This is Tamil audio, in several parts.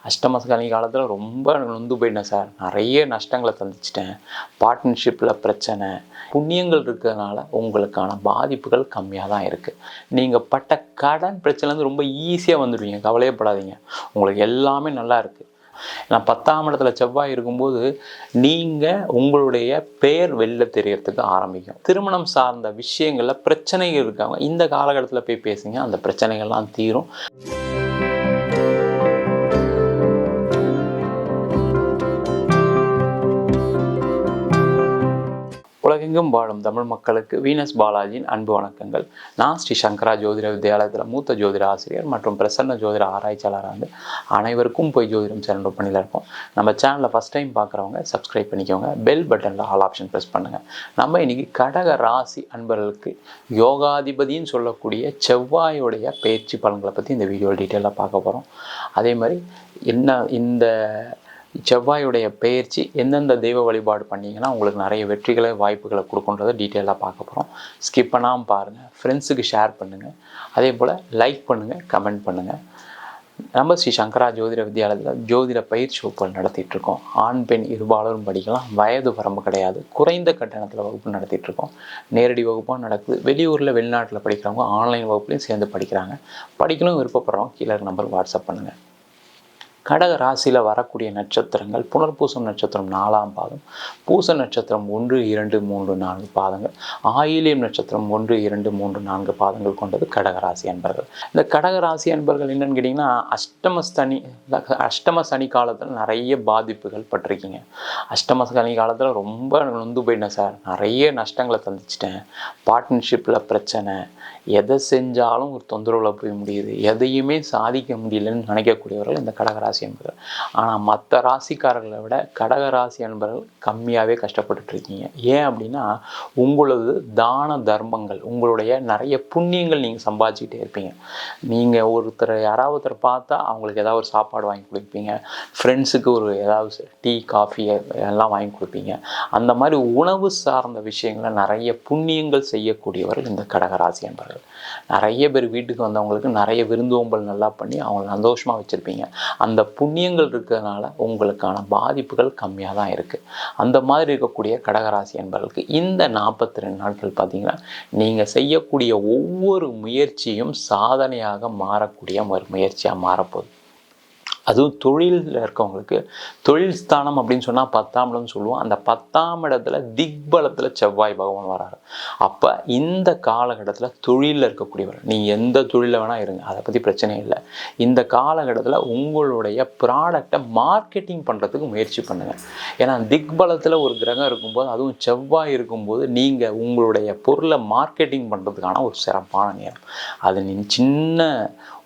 அஷ்டமசனி காலத்தில் ரொம்ப நொந்து போயிட்டேன் சார், நிறைய நஷ்டங்களை சந்திச்சிட்டேன், பார்ட்னர்ஷிப்பில் பிரச்சனை. புண்ணியங்கள் இருக்கிறதுனால உங்களுக்கான பாதிப்புகள் கம்மியாக தான் இருக்குது. நீங்கள் பட்ட கடன் பிரச்சனைலேருந்து ரொம்ப ஈஸியாக வந்துடுவீங்க, கவலையப்படாதீங்க. உங்களுக்கு எல்லாமே நல்லா இருக்குது. நான் 10ஆம் இடத்துல செவ்வாய் இருக்கும்போது நீங்கள் உங்களுடைய பெயர் வெளில தெரியறதுக்கு ஆரம்பிக்கும். திருமணம் சார்ந்த விஷயங்களில் பிரச்சனைகள் இருக்காங்க, இந்த காலகட்டத்தில் போய் பேசுங்க, அந்த பிரச்சனைகள்லாம் தீரும். உலகெங்கும் வாழும் தமிழ் மக்களுக்கு வீனஸ் பாலாஜியின் அன்பு வணக்கங்கள். நான் ஸ்ரீ சங்கரா ஜோதிட வித்யாலயத்தில் மூத்த ஜோதிட ஆசிரியர் மற்றும் பிரசன்ன ஜோதிட ஆராய்ச்சியாளராக அனைவருக்கும் போய் ஜோதிடம் சேனல் பண்ணியில் இருக்கோம். நம்ம சேனலை ஃபஸ்ட் டைம் பார்க்குறவங்க சப்ஸ்கிரைப் பண்ணிக்கோங்க, பெல் பட்டனில் ஆல் ஆப்ஷன் ப்ரெஸ் பண்ணுங்கள். நம்ம இன்றைக்கி கடக ராசி அன்பர்களுக்கு யோகாதிபதின்னு சொல்லக்கூடிய செவ்வாயோடைய பயிற்சி பலன்களை பற்றி இந்த வீடியோ டீட்டெயிலாக பார்க்க போகிறோம். அதே மாதிரி இந்த செவ்வாயுடைய பெயர்ச்சி எந்தெந்த தெய்வ வழிபாடு பண்ணிங்கன்னா உங்களுக்கு நிறைய வெற்றிகளை வாய்ப்புகளை கொடுக்குன்றதை டீட்டெயிலாக பார்க்க போகிறோம். ஸ்கிப் பண்ணாமல் பாருங்கள், ஃப்ரெண்ட்ஸுக்கு ஷேர் பண்ணுங்கள், அதே போல் லைக் பண்ணுங்கள், கமெண்ட் பண்ணுங்கள். நம்ம ஸ்ரீ சங்கரா ஜோதிட வித்யாலயத்தில் ஜோதிட பயிற்சி வகுப்புகள் நடத்திட்டுருக்கோம். ஆண் பெண் இருபாலரும் படிக்கலாம், வயது வரம்பு கிடையாது, குறைந்த கட்டணத்தில் வகுப்பு நடத்திட்டுருக்கோம். நேரடி வகுப்பாக நடக்குது. வெளியூரில் வெளிநாட்டில் படிக்கிறவங்க ஆன்லைன் வகுப்புலையும் சேர்ந்து படிக்கிறாங்க. படிக்கணும் விருப்பப்படுறவங்க கீழே நம்பருக்கு வாட்ஸ்அப் பண்ணுங்கள். கடக ராசியில் வரக்கூடிய நட்சத்திரங்கள் புனர்பூசம் நட்சத்திரம் 4ஆம் பாதம், பூச நட்சத்திரம் 1, 2, 3, 4 பாதங்கள், ஆயிலியம் நட்சத்திரம் 1, 2, 3, 4 பாதங்கள் கொண்டது கடகராசி அன்பர்கள். இந்த கடகராசி அன்பர்கள் என்னென்னு கேட்டிங்கன்னா, அஷ்டம சனி காலத்தில் நிறைய பாதிப்புகள் பட்டிருக்கீங்க. அஷ்டம சனி காலத்தில் ரொம்ப நொந்து போயிட்டேன் சார், நிறைய நஷ்டங்களை சந்திச்சிட்டேன், பார்ட்னர்ஷிப்பில் பிரச்சனை, எதை செஞ்சாலும் ஒரு தொந்தரவில் போய் முடியுது, எதையுமே சாதிக்க முடியலன்னு நினைக்கக்கூடியவர்கள் இந்த கடகராசி என்பர்கள். ஆனால் மற்ற ராசிக்காரர்களை விட கடகராசி என்பவர்கள் கம்மியாகவே கஷ்டப்பட்டுட்டு இருக்கீங்க. ஏன் அப்படின்னா, உங்களது தான தர்மங்கள், உங்களுடைய நிறைய புண்ணியங்கள் நீங்கள் சம்பாதிச்சுக்கிட்டே இருப்பீங்க. நீங்கள் யாராவது பார்த்தா அவங்களுக்கு ஏதாவது ஒரு சாப்பாடு வாங்கி கொடுப்பீங்க, ஃப்ரெண்ட்ஸுக்கு ஒரு ஏதாவது டீ காஃபி எல்லாம் வாங்கி கொடுப்பீங்க. அந்த மாதிரி உணவு சார்ந்த விஷயங்களை நிறைய புண்ணியங்கள் செய்யக்கூடியவர்கள் இந்த கடகராசி என்பவர்கள். நிறைய பேர் வீட்டுக்கு வந்தவங்களுக்கு நிறைய விருந்தோம்பல் நல்லா பண்ணி அவங்களை சந்தோஷமாக வச்சுருப்பீங்க. அந்த புண்ணியங்கள் இருக்கிறதுனால உங்களுக்கான பாதிப்புகள் கம்மியாக தான் இருக்குது. அந்த மாதிரி இருக்கக்கூடிய கடகராசி என்பவர்களுக்கு இந்த 42 நாட்கள் பார்த்திங்கன்னா, நீங்கள் செய்யக்கூடிய ஒவ்வொரு முயற்சியும் சாதனையாக மாறக்கூடிய ஒரு முயற்சியாக மாறப்போகுது. அதுவும் தொழிலில் இருக்கவங்களுக்கு தொழில் ஸ்தானம் அப்படின்னு சொன்னால் 10ஆம் இடம்னு சொல்லுவோம். அந்த 10ஆம் இடத்துல திக்பலத்தில் செவ்வாய் பகவான் வராரு. அப்போ இந்த காலகட்டத்தில் தொழிலில் இருக்கக்கூடியவர், நீங்கள் எந்த தொழிலில் வேணால் இருங்க, அதை பற்றி பிரச்சனை இல்லை. இந்த காலகட்டத்தில் உங்களுடைய ப்ராடக்டை மார்க்கெட்டிங் பண்ணுறதுக்கு முயற்சி பண்ணுங்கள். ஏன்னா திக்பலத்தில் ஒரு கிரகம் இருக்கும்போது, அதுவும் செவ்வாய் இருக்கும்போது, நீங்கள் உங்களுடைய பொருளை மார்க்கெட்டிங் பண்ணுறதுக்கான ஒரு சிறப்பான நேரம். அது நீங்கள் சின்ன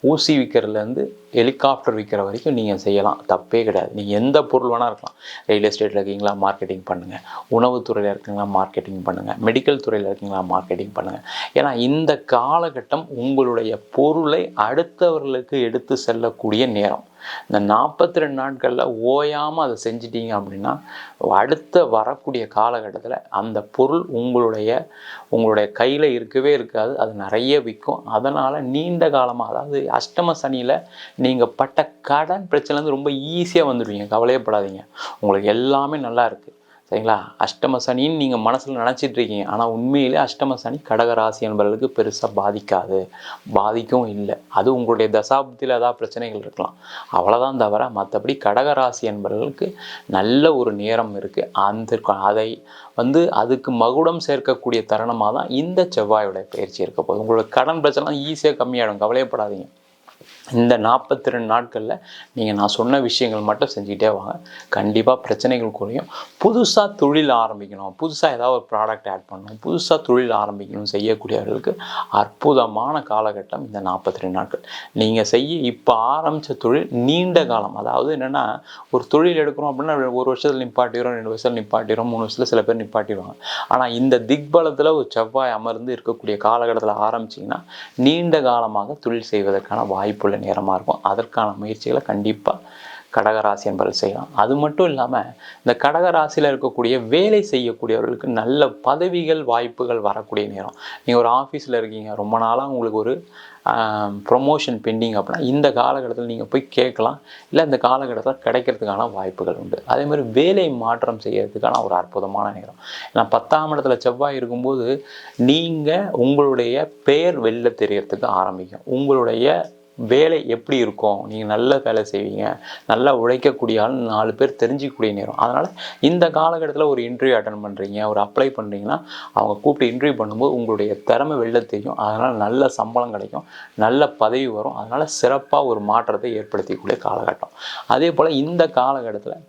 ஊசி விற்கிறதுலேருந்து ஹெலிகாப்டர் விற்கிற வரைக்கும் நீங்கள் செய்யலாம், தப்பே கிடையாது. நீங்கள் எந்த பொருள் வேணால் இருக்கலாம். ரியல் எஸ்டேட்டில் இருக்கீங்களா, மார்க்கெட்டிங் பண்ணுங்கள். உணவுத்துறையில் இருக்கீங்களா, மார்க்கெட்டிங் பண்ணுங்கள். மெடிக்கல் துறையில் இருக்கீங்களா, மார்க்கெட்டிங் பண்ணுங்கள். ஏன்னா இந்த காலகட்டம் உங்களுடைய பொருளை அடுத்தவர்களுக்கு எடுத்து செல்லக்கூடிய நேரம். இந்த 42 நாட்களில் ஓயாமல் அதை செஞ்சிட்டிங்க அப்படின்னா, அடுத்த வரக்கூடிய காலகட்டத்தில் அந்த பொருள் உங்களுடைய கையில் இருக்கவே இருக்காது, அது நிறைய விற்கும். அதனால் நீண்ட காலமாக, அதாவது அஷ்டம சனியில் நீங்கள் பட்ட கடன் பிரச்சனைலேருந்து ரொம்ப ஈஸியாக வந்துடுவீங்க, கவலையப்படாதீங்க. உங்களுக்கு எல்லாமே நல்லா இருக்குது, சரிங்களா? அஷ்டம சனின்னு நீங்கள் மனசில் நினச்சிட்டு இருக்கீங்க, ஆனால் உண்மையிலே அஷ்டம சனி கடகராசி என்பவர்களுக்கு பெருசாக பாதிக்கவும் இல்லை. அது உங்களுடைய தசாப்தத்தில் ஏதாவது பிரச்சனைகள் இருக்கலாம், அவ்வளோதான் தவிர மற்றபடி கடகராசி என்பவர்களுக்கு நல்ல ஒரு நேரம் இருக்குது. அதை அதுக்கு மகுடம் சேர்க்கக்கூடிய தருணமாக தான் இந்த செவ்வாயோட பயிற்சி இருக்க போகுது. உங்களோட கடன் பிரச்சனை ஈஸியாக கம்மியாகிடும், கவலையப்படாதீங்க. இந்த 42 நாட்களில் நீங்கள் நான் சொன்ன விஷயங்கள் மட்டும் செஞ்சுக்கிட்டே வாங்க, கண்டிப்பாக பிரச்சனைகள் குறையும். புதுசாக தொழில் ஆரம்பிக்கணும், புதுசாக ஏதாவது ஒரு ப்ராடக்ட் ஆட் பண்ணணும், புதுசாக தொழில் ஆரம்பிக்கணும் செய்யக்கூடியவர்களுக்கு அற்புதமான காலகட்டம் இந்த 42 நாட்கள். நீங்கள் இப்போ ஆரம்பித்த தொழில் நீண்ட காலம், அதாவது என்னென்னா, ஒரு தொழில் எடுக்கிறோம் அப்படின்னா 1 வருஷத்தில் நிப்பாட்டிடும், 2 வருஷத்தில் நிப்பாட்டிடும், 3 வருஷத்தில் சில பேர் நிப்பாட்டிடுவாங்க. ஆனால் இந்த திக்பலத்தில் ஒரு செவ்வாய் அமர்ந்து இருக்கக்கூடிய காலகட்டத்தில் ஆரம்பிச்சிங்கன்னா நீண்ட காலமாக தொழில் செய்வதற்கான வாய்ப்புள்ள நேரமாக இருக்கும். அதற்கான முயற்சிகளை கண்டிப்பாக கடகராசி என்பவர்கள் செய்யலாம். அது மட்டும் இல்லாமல் இந்த கடகராசியில் இருக்கக்கூடிய வேலை செய்யக்கூடியவர்களுக்கு நல்ல பதவிகள் வாய்ப்புகள் வரக்கூடிய நேரம். நீங்கள் ஒரு ஆஃபீஸில் இருக்கீங்க, ரொம்ப நாளாக உங்களுக்கு ஒரு ப்ரொமோஷன் பெண்டிங் அப்படின்னா இந்த காலகட்டத்தில் நீங்கள் போய் கேட்கலாம், இல்லை இந்த காலகட்டத்தில் கிடைக்கிறதுக்கான வாய்ப்புகள் உண்டு. அதே மாதிரி வேலை மாற்றம் செய்யறதுக்கான ஒரு அற்புதமான நேரம். ஏன்னா 10ஆம் இடத்துல செவ்வாய் இருக்கும்போது நீங்கள் உங்களுடைய பெயர் வெளில தெரியறதுக்கு ஆரம்பிக்கும். உங்களுடைய வேலை எப்படி இருக்கும், நீங்கள் நல்ல வேலை செய்வீங்க, நல்லா உழைக்கக்கூடிய ஆள் 4 பேர் தெரிஞ்சிக்கக்கூடிய நேரம். அதனால் இந்த காலகட்டத்தில் ஒரு இன்டர்வியூ அட்டன் பண்ணுறீங்க, ஒரு அப்ளை பண்ணுறீங்கன்னா அவங்க கூப்பிட்டு இன்டர்வியூ பண்ணும்போது உங்களுடைய திறமை வெளில தெரியும். அதனால் நல்ல சம்பளம் கிடைக்கும், நல்ல பதவி வரும். அதனால் சிறப்பாக ஒரு மாற்றத்தை ஏற்படுத்திக்கூடிய காலகட்டம். அதே போல் இந்த காலகட்டத்தில்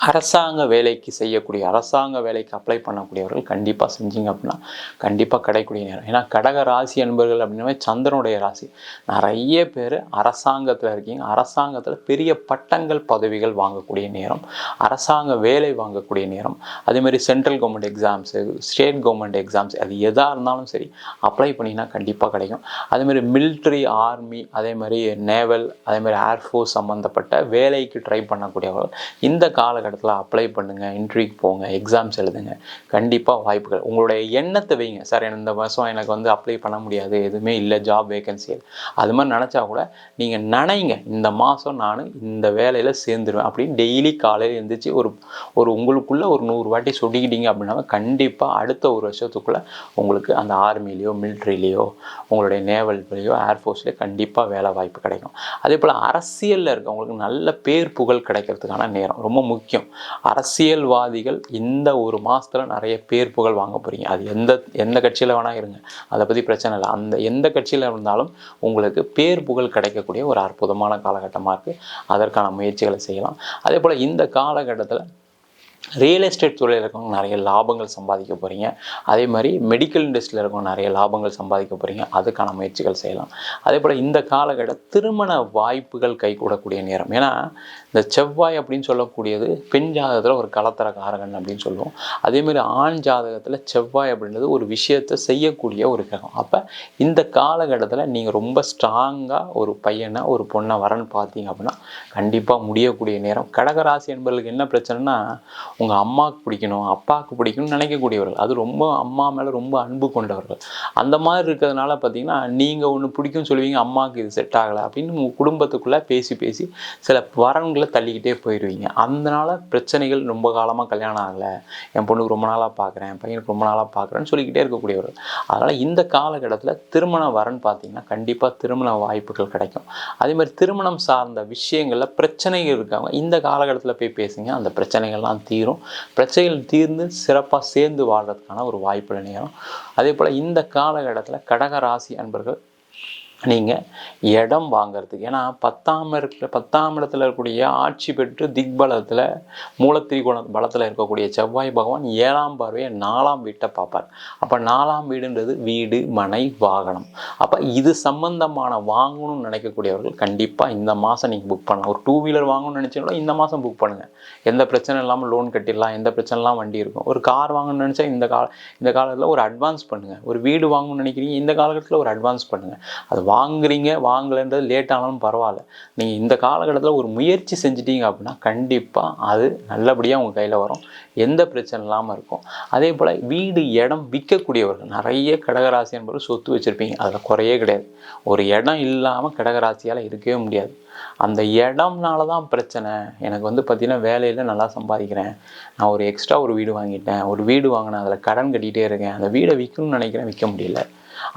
அரசாங்க வேலைக்கு செய்யக்கூடிய, அரசாங்க வேலைக்கு அப்ளை பண்ணக்கூடியவர்கள் கண்டிப்பாக செஞ்சீங்க அப்படின்னா கண்டிப்பாக கிடைக்கக்கூடிய நேரம். ஏன்னா கடக ராசி என்பர்கள் அப்படின்னாவே சந்திரனுடைய ராசி. நிறைய பேர் அரசாங்கத்தில் இருக்கீங்க, அரசாங்கத்தில் பெரிய பட்டங்கள் பதவிகள் வாங்கக்கூடிய நேரம், அரசாங்க வேலை வாங்கக்கூடிய நேரம். அதேமாதிரி central government exams, state government exams, அது எதாக இருந்தாலும் சரி அப்ளை பண்ணிங்கன்னா கண்டிப்பாக கிடைக்கும். அதேமாதிரி மிலிட்ரி, ஆர்மி, அதேமாதிரி நேவல், அதேமாதிரி ஏர்ஃபோர்ஸ் சம்மந்தப்பட்ட வேலைக்கு ட்ரை பண்ணக்கூடியவர்கள் இந்த காலகட்டத்தில் அப்ளை பண்ணுங்கள், இன்டர்வியூக்கு போங்க, எக்ஸாம்ஸ் எழுதுங்க, கண்டிப்பாக வாய்ப்புகள். உங்களுடைய எண்ணத்தை வைங்க, சார் இந்த வருஷம் எனக்கு வந்து அப்ளை பண்ண முடியாது, எதுவுமே இல்லை, ஜாப் வேகன்சி அது மாதிரி நினச்சா கூட நீங்கள் நினைங்க, இந்த மாதம் நான் இந்த வேலையில் சேர்ந்துருவேன் அப்படின்னு டெய்லி காலையில் எழுந்திரிச்சு ஒரு உங்களுக்குள்ளே ஒரு 100 வாட்டி சொல்லிக்கிட்டீங்க அப்படின்னா கண்டிப்பாக அடுத்த ஒரு வருஷத்துக்குள்ளே உங்களுக்கு அந்த ஆர்மிலேயோ மிலிட்ரிலேயோ உங்களுடைய நேவல்லையோ ஏர்ஃபோர்ஸ்லேயோ கண்டிப்பாக வேலை வாய்ப்பு கிடைக்கும். அதே போல் அரசியலில் இருக்கவங்களுக்கு நல்ல பேர் புகழ் கிடைக்கிறதுக்கான நேரம் ரொம்ப முக்கியம். அரசியல்வாதிகள் இந்த ஒரு மாதத்தில் நிறைய பேர் புகழ் வாங்க போகிறீங்க. அது எந்த கட்சியில் வேணால் இருங்க, அதை பற்றி பிரச்சனை இல்லை. அந்த எந்த கட்சியில் இருந்தாலும் உங்களுக்கு பேர் புகழ் கிடைக்கக்கூடிய ஒரு அற்புதமான காலகட்டமாக இருக்குது. அதற்கான முயற்சிகளை செய்யலாம். அதே போல் இந்த காலகட்டத்தில் ரியல் எஸ்டேட் துறையில் இருக்கவங்க நிறைய லாபங்கள் சம்பாதிக்க போகிறீங்க. அதே மாதிரி மெடிக்கல் இண்டஸ்ட்ரியில் இருக்கவங்க நிறைய லாபங்கள் சம்பாதிக்க போகிறீங்க. அதுக்கான முயற்சிகள் செய்யலாம். அதே போல் இந்த காலகட்ட திருமண வாய்ப்புகள் கைகூடக்கூடிய நேரம். ஏன்னா இந்த செவ்வாய் அப்படின்னு சொல்லக்கூடியது பெண் ஜாதகத்தில் ஒரு கலத்தர காரகன் அப்படின்னு சொல்லுவோம். அதேமாதிரி ஆண் ஜாதகத்தில் செவ்வாய் அப்படின்றது ஒரு விஷயத்தை செய்யக்கூடிய ஒரு கிரகம். அப்போ இந்த காலகட்டத்தில் நீங்கள் ரொம்ப ஸ்ட்ராங்காக ஒரு பையனை ஒரு பொண்ணை வரன்னு பார்த்தீங்க அப்படின்னா கண்டிப்பாக முடியக்கூடிய நேரம். கடகராசி என்பவர்களுக்கு என்ன பிரச்சனைனா உங்கள் அம்மாவுக்கு பிடிக்கணும், அப்பாவுக்கு பிடிக்கணும்னு நினைக்கக்கூடியவர்கள், அது ரொம்ப அம்மா மேலே ரொம்ப அன்பு கொண்டவர்கள். அந்த மாதிரி இருக்கிறதுனால பார்த்தீங்கன்னா நீங்கள் ஒன்று பிடிக்கும்னு சொல்லுவீங்க, அம்மாவுக்கு இது செட் ஆகலை அப்படின்னு உங்கள் குடும்பத்துக்குள்ளே பேசி சில வரன்களை தள்ளிக்கிட்டே போயிடுவீங்க. அதனால பிரச்சனைகள் ரொம்ப காலமாக கல்யாணம் ஆகலை, என் பொண்ணுக்கு ரொம்ப நாளாக பார்க்குறேன், பையனுக்கு ரொம்ப நாளாக பார்க்குறேன்னு சொல்லிக்கிட்டே இருக்கக்கூடியவர்கள். அதனால் இந்த காலகட்டத்தில் திருமண வரன் பார்த்தீங்கன்னா கண்டிப்பாக திருமண வாய்ப்புகள் கிடைக்கும். அதே மாதிரி திருமணம் சார்ந்த விஷயங்களில் பிரச்சனைகள் இருக்காங்க, இந்த காலகட்டத்தில் போய் பேசுங்க, அந்த பிரச்சனைகள்லாம் தீரும். பிரச்சனைகள் தீர்ந்து சிறப்பாக சேர்ந்து வாழ்கிறதுக்கான ஒரு வாய்ப்பு நேரம். அதே போல் இந்த காலகட்டத்தில் கடகராசி அன்பர்கள் நீங்கள் இடம் வாங்கிறதுக்கு, ஏன்னா 10ஆம் இடத்துல இருக்கக்கூடிய ஆட்சி பெற்று திக்பலத்தில் மூலத்திரிகோண பலத்தில் இருக்கக்கூடிய செவ்வாய் பகவான் 7ஆம் பார்வையை 4ஆம் வீட்டை பார்ப்பார். அப்போ 4ஆம் வீடுன்றது வீடு, மனை, வாகனம். அப்போ இது சம்பந்தமான வாங்கணும்னு நினைக்கக்கூடியவர்கள் கண்டிப்பாக இந்த மாதம் நீங்கள் புக் பண்ணலாம். ஒரு 2 வீலர் வாங்கணும்னு நினச்சிங்கன்னா இந்த மாதம் புக் பண்ணுங்கள், எந்த பிரச்சனை இல்லாமல் லோன் கட்டிடலாம், எந்த பிரச்சனை இல்லாமல் வண்டி இருக்கும். ஒரு கார் வாங்கணும்னு நினச்சா இந்த காலத்தில் ஒரு அட்வான்ஸ் பண்ணுங்கள். ஒரு வீடு வாங்கணும்னு நினைக்கிறீங்க, இந்த காலகட்டத்தில் ஒரு அட்வான்ஸ் பண்ணுங்கள். அது வாங்கலைன்றது லேட் ஆனாலும் பரவாயில்ல, நீங்கள் இந்த காலகட்டத்தில் ஒரு முயற்சி செஞ்சிட்டீங்க அப்படின்னா கண்டிப்பாக அது நல்லபடியாக உங்கள் கையில் வரும், எந்த பிரச்சனை இல்லாமல் இருக்கும். அதே போல் வீடு, இடம் விற்கக்கூடியவர்கள் நிறைய கடகராசி என்பவர்கள் சொத்து வச்சுருப்பீங்க, அதில் குறையே கிடையாது. ஒரு இடம் இல்லாமல் கடகராசியால் இருக்கவே முடியாது. அந்த இடம்னால தான் பிரச்சனை. எனக்கு வந்து பார்த்திங்கன்னா வேலையில் நல்லா சம்பாதிக்கிறேன், நான் ஒரு எக்ஸ்ட்ரா ஒரு வீடு வாங்கிட்டேன், ஒரு வீடு வாங்கினேன், அதில் கடன் கட்டிகிட்டே இருக்கேன், அந்த வீடை விற்கணும்னு நினைக்கிறேன், விற்க முடியல.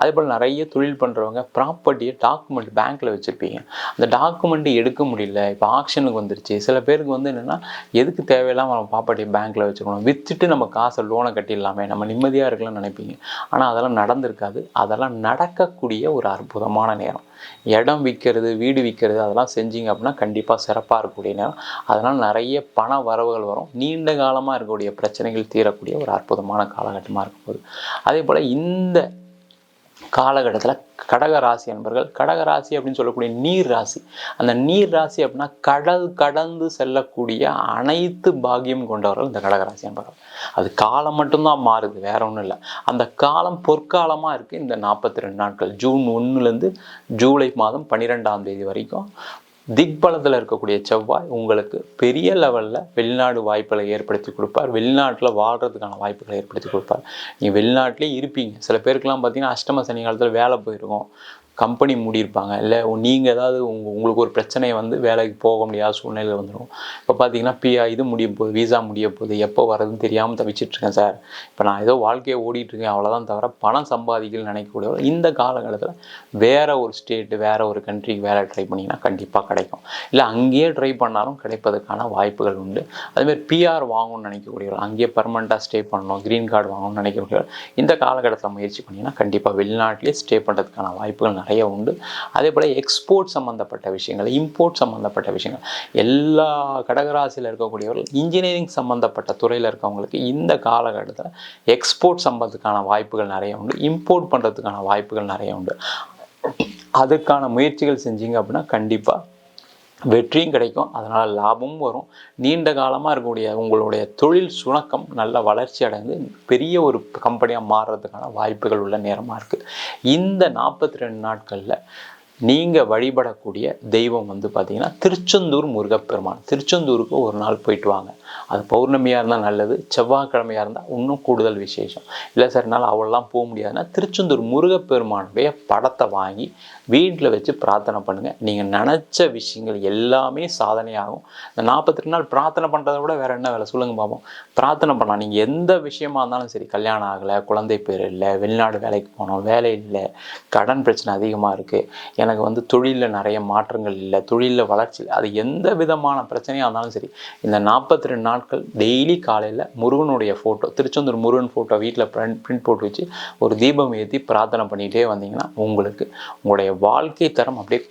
அதே போல் நிறைய தொழில் பண்ணுறவங்க ப்ராப்பர்ட்டியை டாக்குமெண்ட் பேங்க்கில் வச்சுருப்பீங்க, அந்த டாக்குமெண்ட்டு எடுக்க முடியல, இப்போ ஆக்ஷனுக்கு வந்துருச்சு. சில பேருக்கு வந்து என்னென்னா எதுக்கு தேவையில்லாமல் நம்ம ப்ராப்பர்ட்டியை பேங்க்கில் வச்சுக்கணும், விற்றுட்டு நம்ம காசை லோனை கட்டிடலாமே, நம்ம நிம்மதியாக இருக்கலாம்னு நினைப்பீங்க. ஆனால் அதெல்லாம் நடந்திருக்காது. அதெல்லாம் நடக்கக்கூடிய ஒரு அற்புதமான நேரம். இடம் விற்கிறது, வீடு விற்கிறது, அதெல்லாம் செஞ்சீங்க அப்படின்னா கண்டிப்பாக சிறப்பாக இருக்கக்கூடிய நேரம். அதனால் நிறைய பண வரவுகள் வரும். நீண்ட காலமாக இருக்கக்கூடிய பிரச்சனைகள் தீரக்கூடிய ஒரு அற்புதமான காலகட்டமாக இருக்கும்போது, அதே போல் இந்த காலகட்டத்தில் கடகராசி என்பர்கள், கடகராசி அப்படின்னு சொல்லக்கூடிய நீர் ராசி. அந்த நீர் ராசி அப்படின்னா கடல் கடந்து செல்லக்கூடிய அனைத்து பாக்கியம் கொண்டவர்கள் இந்த கடகராசி என்பர்கள். அது காலம் மட்டும்தான் மாறுது, வேற ஒன்றும் இல்லை. அந்த காலம் பொற்காலமாக இருக்குது. இந்த 42 நாட்கள், ஜூன் 1லேருந்து ஜூலை மாதம் 12ஆம் தேதி வரைக்கும் திக்பலத்தில் இருக்கக்கூடிய செவ்வாய் உங்களுக்கு பெரிய லெவலில் வெளிநாடு வாய்ப்புகளை ஏற்படுத்தி கொடுப்பார். வெளிநாட்டில் வாழ்கிறதுக்கான வாய்ப்புகளை ஏற்படுத்தி கொடுப்பார். நீங்கள் வெளிநாட்டிலே இருப்பீங்க. சில பேருக்கெல்லாம் பார்த்தீங்கன்னா அஷ்டம சனி காலத்தில் வேலை போயிருக்கும், கம்பெனி மூடியிருப்பாங்க, இல்லை நீங்கள் ஏதாவது உங்களுக்கு ஒரு பிரச்சனையை வந்து வேலைக்கு போக முடியாத சூழ்நிலை வந்துடும். இப்போ பார்த்தீங்கன்னா இது முடிய போகுது, வீசா முடிய போகுது, எப்போ வரதுன்னு தெரியாமல் தவிச்சிட்ருக்கேன் சார், இப்போ நான் ஏதோ வாழ்க்கையை ஓடிட்டுருக்கேன் அவ்வளோதான், தவிர பணம் சம்பாதிக்கணும்னு நினைக்கக்கூடியவர் இந்த காலகட்டத்தில் வேறு ஒரு ஸ்டேட்டு வேறு ஒரு கண்ட்ரிக்கு வேலை ட்ரை பண்ணிங்கன்னா கண்டிப்பாக கிடைக்கும். இல்லை அங்கேயே ட்ரை பண்ணாலும் கிடைப்பதற்கான வாய்ப்புகள் உண்டு. அதேமாதிரி பிஆர் வாங்கணும்னு நினைக்கக்கூடியவர், அங்கேயே பர்மனெண்ட்டாக ஸ்டே பண்ணணும், க்ரீன் கார்டு வாங்கணும்னு நினைக்கக்கூடியவர் இந்த காலகட்டத்தில் முயற்சி பண்ணிங்கன்னா கண்டிப்பாக வெளிநாட்டிலே ஸ்டே பண்ணுறதுக்கான வாய்ப்புகள் நிறைய உண்டு. அதே போல் எக்ஸ்போர்ட் சம்மந்தப்பட்ட விஷயங்கள், இம்போர்ட் சம்மந்தப்பட்ட விஷயங்கள், எல்லா கடகராசியில் இருக்கக்கூடியவர்கள் இன்ஜினியரிங் சம்மந்தப்பட்ட துறையில் இருக்கவங்களுக்கு இந்த காலகட்டத்தில் எக்ஸ்போர்ட் சம்பந்தத்துக்கான வாய்ப்புகள் நிறைய உண்டு, இம்போர்ட் பண்ணுறதுக்கான வாய்ப்புகள் நிறைய உண்டு. அதுக்கான முயற்சிகள் செஞ்சீங்க அப்படின்னா கண்டிப்பாக வெற்றியும் கிடைக்கும், அதனால் லாபமும் வரும். நீண்ட காலமாக இருக்கக்கூடிய உங்களுடைய தொழில் சுணக்கம் நல்ல வளர்ச்சி அடைந்து பெரிய ஒரு கம்பெனியாக மாறுறதுக்கான வாய்ப்புகள் உள்ள நேரமாக இருக்குது. இந்த 42 நாட்களில் நீங்கள் வழிபடக்கூடிய தெய்வம் வந்து பார்த்திங்கன்னா திருச்செந்தூர் முருகப்பெருமான். திருச்செந்தூருக்கு ஒரு நாள் போயிட்டு வாங்க. அது பௌர்ணமியாக இருந்தால் நல்லது, செவ்வாய்க்கிழமையாக இருந்தால் இன்னும் கூடுதல் விசேஷம். இல்லை சார் என்னால் அவ்வளோலாம் போக முடியாதுன்னா திருச்செந்தூர் முருகப்பெருமானுடைய படத்தை வாங்கி வீட்டில் வச்சு பிரார்த்தனை பண்ணுங்கள். நீங்கள் நினச்ச விஷயங்கள் எல்லாமே சாதனையாகும். இந்த 42 நாள் பிரார்த்தனை பண்ணுறதை விட வேறு என்ன வேலை சொல்லுங்கள் பாப்போம். பிரார்த்தனை பண்ணலாம். நீங்கள் எந்த விஷயமா இருந்தாலும் சரி, கல்யாணம் ஆகலை, குழந்தை பேர் இல்லை, வெளிநாடு வேலைக்கு போனோம், வேலை இல்லை, கடன் பிரச்சனை அதிகமாக இருக்குது, எனக்கு வந்து தொழிலில் நிறைய மாற்றங்கள் இல்லை, தொழிலில் வளர்ச்சி இல்லை, அது எந்த விதமான பிரச்சனையாக இருந்தாலும் சரி, இந்த 42 நாட்கள் டெய்லி காலையில் முருகனுடைய ஃபோட்டோ, திருச்செந்தூர் முருகன் ஃபோட்டோ வீட்டில் பிரிண்ட் போட்டு வச்சு ஒரு தீபம் ஏற்றி பிரார்த்தனை பண்ணிகிட்டே வந்தீங்கன்னா உங்களுக்கு உங்களுடைய வாழ்க்கை தரம் அப்படியே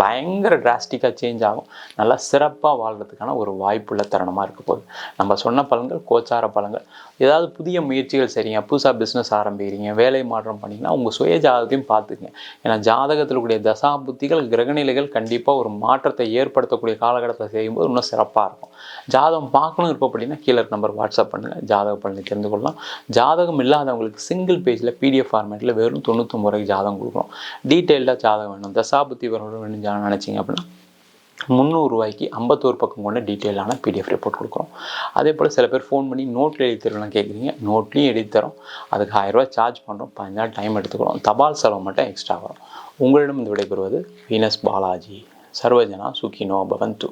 பயங்கர டிராஸ்டிக்காக சேஞ்ச் ஆகும். நல்லா சிறப்பாக வாழ்கிறதுக்கான ஒரு வாய்ப்புள்ள தருணமாக இருக்க போகுது. நம்ம சொன்ன பலன்கள் கோச்சார பலன்கள். ஏதாவது புதிய முயற்சிகள் சரிங்க, புதுசாக பிஸ்னஸ் ஆரம்பிக்கிறீங்க, வேலை மாற்றம் பண்ணிங்கன்னா உங்கள் சுய ஜாதகத்தையும் பார்த்துக்குங்க. ஏன்னா ஜாதகத்தில் கூடிய தசா புத்திகள் கிரகநிலைகள் கண்டிப்பாக ஒரு மாற்றத்தை ஏற்படுத்தக்கூடிய காலகட்டத்தில் செய்யும்போது இன்னும் சிறப்பாக இருக்கும். ஜாதகம் பார்க்கணும் இருப்போம் அப்படின்னா கீழே நம்பர் வாட்ஸ்அப் பண்ணுங்கள், ஜாதக பலனை தெரிந்து கொள்ளலாம். ஜாதகம் இல்லாதவங்களுக்கு சிங்கிள் பேஜில் பிடிஎஃப் ஃபார்மேட்டில் வெறும் 99 ரூபாய்க்கு ஜாதகம் கொடுக்குறோம். டீட்டெயில்டாக ஜாதகம் வேணும், தசாபுத்தி வேணும் நினச்சிங்க அப்படின்னா 300 ரூபாய்க்கு 51 பக்கம் கொண்ட டீட்டெயிலான பிடிஎஃப் ரிப்போர்ட் கொடுக்குறோம். அதே போல் சில பேர் ஃபோன் பண்ணி நோட்டில் எழுதி தருவலாம் கேட்குறீங்க, நோட்லேயும் எழுதி தரோம். அதுக்கு 1000 ரூபா சார்ஜ் பண்ணுறோம், 15 நாள் டைம் எடுத்துக்கிறோம். தபால் செலவு மட்டும் எக்ஸ்ட்ரா வரும். உங்களிடம் இந்த விடைபெறுவது வீனஸ் பாலாஜி. சர்வஜனா சுகினோ பவந்து.